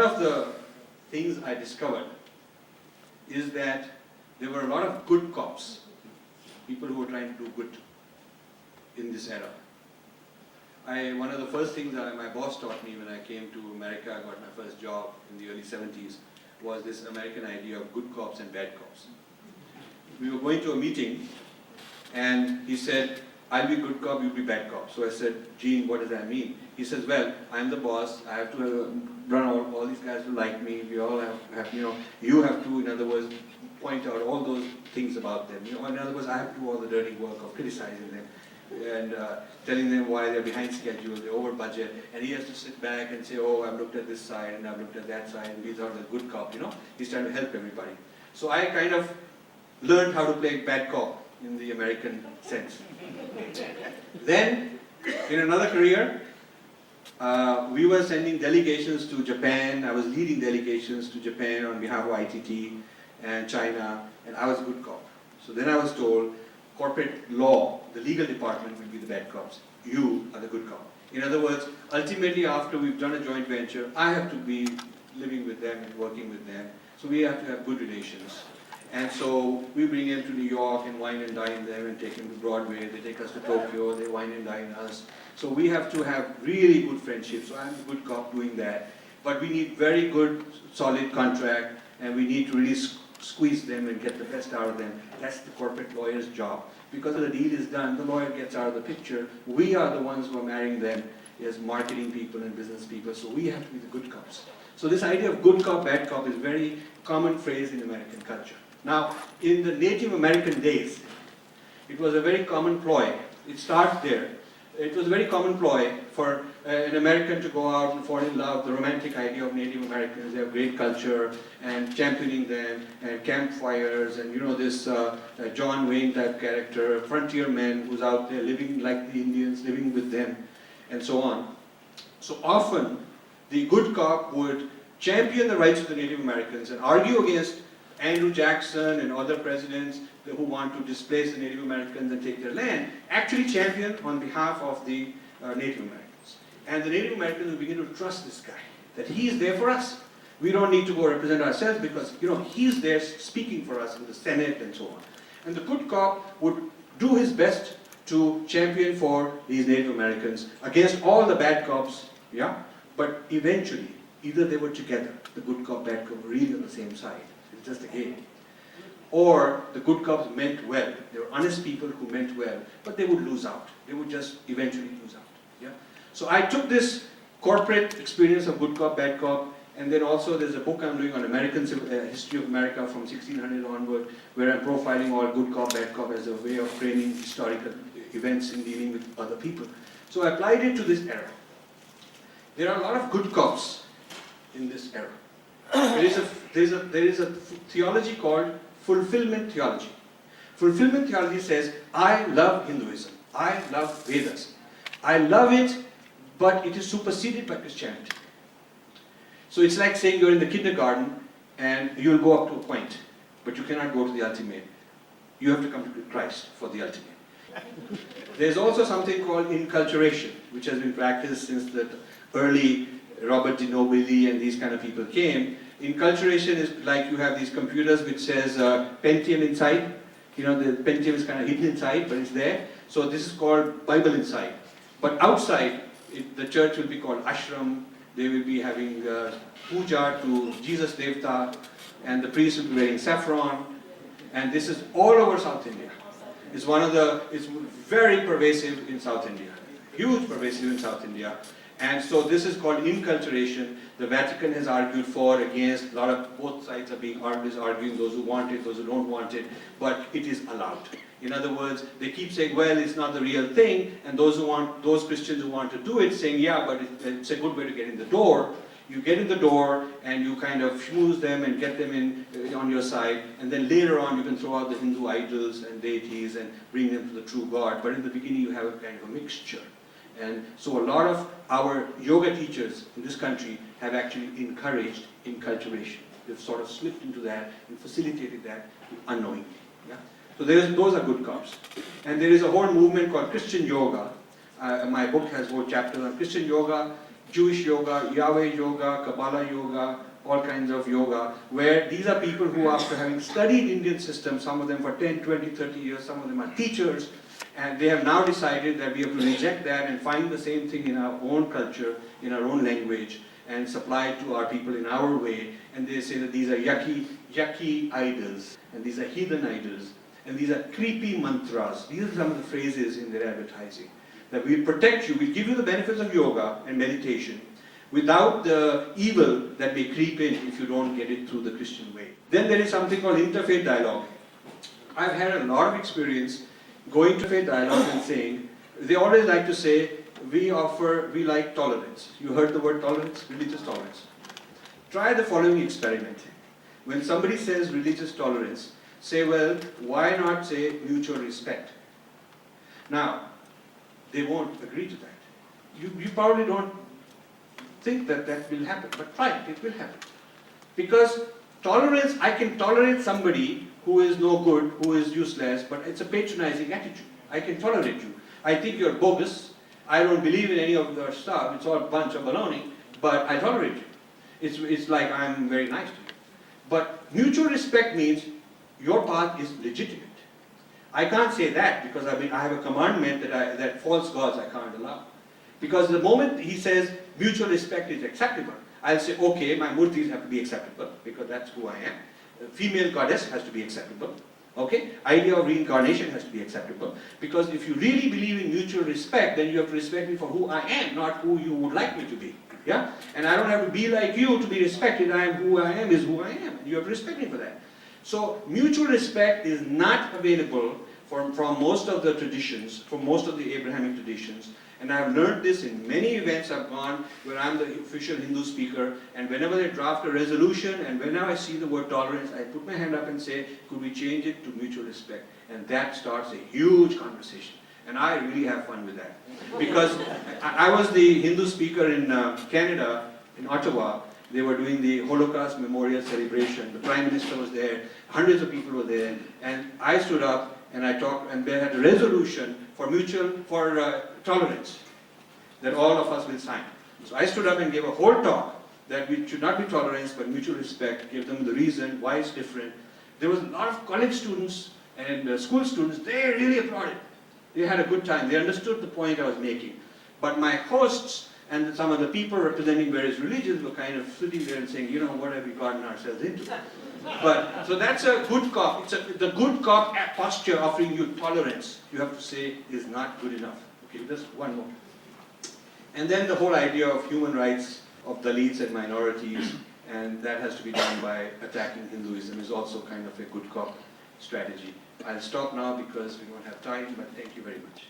of the things I discovered is that there were a lot of good cops, people who were trying to do good in this era. One of the first things that my boss taught me when I came to America, I got my first job in the early 70s, was this American idea of good cops and bad cops. We were going to a meeting and he said, I'll be good cop, you'll be bad cop. So I said, Gene, what does that mean? He says, well, I'm the boss, I have to run all these guys will like me, we all have, you have to, in other words, point out all those things about them. In other words, I have to do all the dirty work of criticizing them and telling them why they're behind schedule, they're over budget, and he has to sit back and say, oh, I've looked at this side and I've looked at that side, and these are the good cop, He's trying to help everybody. So I kind of learned how to play bad cop in the American sense. Then, in another career, we were sending delegations to Japan. I was leading delegations to Japan on behalf of ITT and China, and I was a good cop. So then I was told, corporate law, the legal department will be the bad cops. You are the good cop. In other words, ultimately after we've done a joint venture, I have to be living with them and working with them. So we have to have good relations. And so we bring them to New York and wine and dine them and take them to Broadway. They take us to Tokyo, they wine and dine us. So we have to have really good friendships. So I'm a good cop doing that. But we need very good, solid contract, and we need to really squeeze them and get the best out of them. That's the corporate lawyer's job. Because the deal is done, the lawyer gets out of the picture. We are the ones who are marrying them as marketing people and business people, so we have to be the good cops. So this idea of good cop, bad cop is a very common phrase in American culture. Now, in the Native American days, it was a very common ploy. It starts there. It was a very common ploy for an American to go out and fall in love, the romantic idea of Native Americans. They have great culture, and championing them, and campfires, and this John Wayne type character, frontier man who's out there living like the Indians, living with them, and so on. So often, the good cop would champion the rights of the Native Americans and argue against Andrew Jackson and other presidents who want to displace the Native Americans and take their land, actually champion on behalf of the Native Americans. And the Native Americans will begin to trust this guy, that he is there for us. We don't need to go represent ourselves because, he's there speaking for us in the Senate and so on. And the good cop would do his best to champion for these Native Americans against all the bad cops, But eventually, either they were together, the good cop, bad cop, really on the same side. It's just a game. Or the good cops meant well. They were honest people who meant well, but they would lose out. They would just eventually lose out. So I took this corporate experience of good cop, bad cop, and then also there's a book I'm doing on American history of America from 1600 onward, where I'm profiling all good cop, bad cop as a way of framing historical events in dealing with other people. So I applied it to this era. There are a lot of good cops in this era. There is a theology called fulfillment theology. Fulfillment theology says, I love Hinduism. I love Vedas. I love it, but it is superseded by Christianity. So it's like saying you're in the kindergarten and you'll go up to a point, but you cannot go to the ultimate. You have to come to Christ for the ultimate. There's also something called inculturation, which has been practiced since the early Robert De Nobili and these kind of people came. Inculturation is like you have these computers which says Pentium inside. The Pentium is kind of hidden inside, but it's there. So this is called Bible inside. But outside, the church will be called ashram. They will be having puja to Jesus Devta, and the priest will be wearing saffron. And this is all over South India. It's very pervasive in South India. Huge pervasive in South India. And so this is called inculturation. The Vatican has argued for, against, a lot of both sides are being arguing, those who want it, those who don't want it, but it is allowed. In other words, they keep saying, well, it's not the real thing, and those Christians who want to do it saying, yeah, but it's a good way to get in the door. You get in the door and you kind of schmooze them and get them in on your side, and then later on you can throw out the Hindu idols and deities and bring them to the true God. But in the beginning you have a kind of a mixture. And so a lot of our yoga teachers in this country have actually encouraged inculturation. They've sort of slipped into that and facilitated that unknowingly. So those are good cops. And there is a whole movement called Christian yoga. My book has a whole chapter on Christian yoga. Jewish yoga, Yahweh yoga, Kabbalah yoga, all kinds of yoga, where these are people who, after having studied Indian system, some of them for 10, 20, 30 years, some of them are teachers, and they have now decided that we have to reject that and find the same thing in our own culture, in our own language, and supply it to our people in our way. And they say that these are yucky idols, and these are heathen idols, and these are creepy mantras. These are some of the phrases in their advertising. That we'll protect you, we'll give you the benefits of yoga and meditation, without the evil that may creep in if you don't get it through the Christian way. Then there is something called interfaith dialogue. I've had a lot of experience going to faith dialogue and saying, they always like to say, we like tolerance. You heard the word tolerance? Religious tolerance. Try the following experiment. When somebody says religious tolerance, say, well, why not say mutual respect? Now, they won't agree to that. You probably don't think that that will happen, but try it, it will happen. Because tolerance, I can tolerate somebody who is no good, who is useless, but it's a patronizing attitude. I can tolerate you. I think you're bogus. I don't believe in any of your stuff. It's all a bunch of baloney, but I tolerate you. It's like I'm very nice to you. But mutual respect means your path is legitimate. I can't say that because I have a commandment that false gods I can't allow. Because the moment he says mutual respect is acceptable, I'll say, okay, my murtis have to be acceptable because that's who I am. The female goddess has to be acceptable. Okay? Idea of reincarnation has to be acceptable. Because if you really believe in mutual respect, then you have to respect me for who I am, not who you would like me to be. Yeah? And I don't have to be like you to be respected. I am who I am is who I am. You have to respect me for that. So mutual respect is not available from most of the traditions, from most of the Abrahamic traditions. And I've learned this in many events I've gone where I'm the official Hindu speaker, and whenever they draft a resolution and whenever I see the word tolerance, I put my hand up and say, could we change it to mutual respect? And that starts a huge conversation. And I really have fun with that. Because I was the Hindu speaker in Canada, in Ottawa. They were doing the Holocaust Memorial Celebration. The Prime Minister was there, hundreds of people were there, and I stood up and I talked, and they had a resolution for tolerance that all of us will sign. So I stood up and gave a whole talk that we should not be tolerance but mutual respect, gave them the reason why it's different. There was a lot of college students and school students, they really applauded. They had a good time, they understood the point I was making. But my hosts and some of the people representing various religions were kind of sitting there and saying, you know, what have we gotten ourselves into? But, so that's a good cop. The good cop posture offering you tolerance, you have to say, is not good enough. Okay, just one more. And then the whole idea of human rights of Dalits and minorities, and that has to be done by attacking Hinduism, is also kind of a good cop strategy. I'll stop now because we don't have time, but thank you very much.